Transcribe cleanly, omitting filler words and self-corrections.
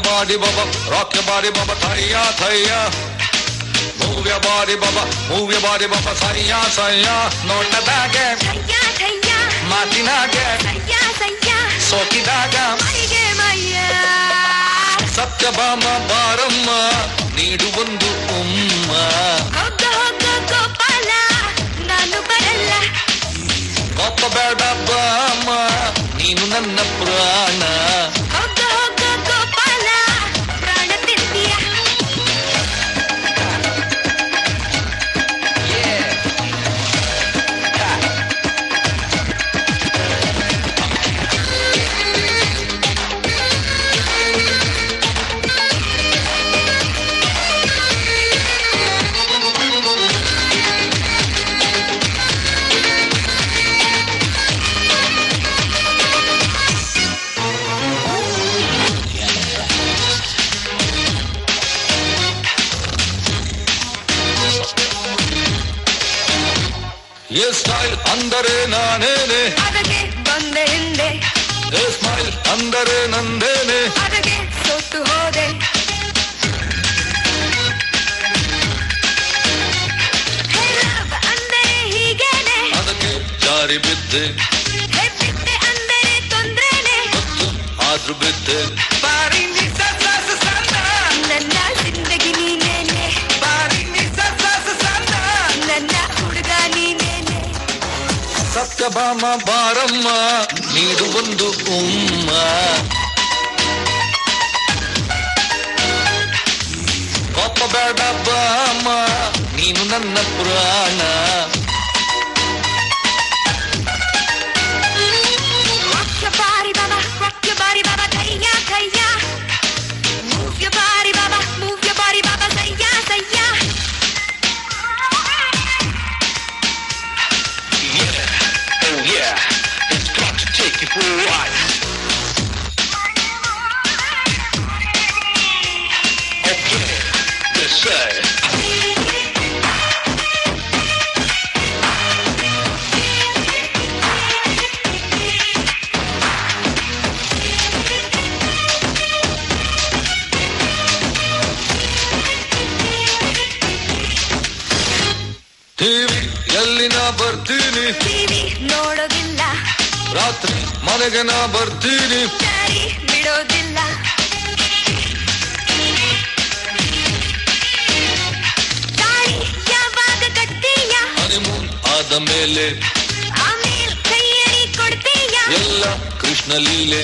body baba, rock your body baba, thaya thaya. Move your body baba, move your body baba, thaya thaya. Nota daga, thaya thaya. Matina ga, thaya thaya. Soki daga, maige maya. Satyabama baramma, needu ondu umma. Hogga hogga gopala, nanu baralla. Goppa beda bama, neenu nanna prana. Hogga hogga gopala, prana tindiya. ये style अंदरे नानेने ಅದಕ್ಕೆ ಬಂದೆ ಹಿಂದೆ ये smile अंदरे ನಂದೇನೆ ಅದಕ್ಕೆ ಸೋತು ಹೋದೆ ಹೇ ಲವ್ ಅಂದರೆ ಹೀಗೇನೆ ಅದಕ್ಕೆ ಜಾರಿ ಬಿದ್ದೆ ಹೇ ಬಿದ್ದೆ ಅಂದರೆ ತೊಂದ್ರೆನೆ ಆದ್ರೂ ಬಿದ್ದೆ ಬಾರಿ ನಿಸ ಸಾಸ ಸಂದ ನನ್ನ ಜಿಂದಗಿ ನೀನೇನೆ ಬಾರಿ ನಿಸ ಸಾಸ ಸಂದ ನನ್ನ ಹುಡುಗ ನೀನೇ ಸತ್ಯಭಾಮ ಬಾರಮ್ಮ ನೀಡು ಒಂದು ಉಮ್ಮ ಕೋಪ ಬೇಡ ಬಾಮ ನೀನು ನನ್ನ ಪುರಾಣ Rock your body baba, rock your body baba, thaya thaya. Move your body baba, move your body baba, thaya thaya. Yeah, it's got to take you for a ride. Okay, this side. TV ಎಲ್ಲಿ ನಾ ಬರ್ತೀನಿ TV ನೋಡೋದಿಲ್ಲ ರಾತ್ರಿ ಮನೆಗೆ ನಾ ಬರ್ತೀನಿ ದಾರಿ ಬಿಡೋದಿಲ್ಲ ದಾರಿ ಯಾವಾಗ ಕಟ್ತೀಯ ಹನಿಮೂನ್ ಆದ ಮೇಲೆ ಆಮೇಲೆ ಕೈಯಡಿ ಕೊಡ್ತೀಯ ಎಲ್ಲ ಕೃಷ್ಣ ಲೀಲೆ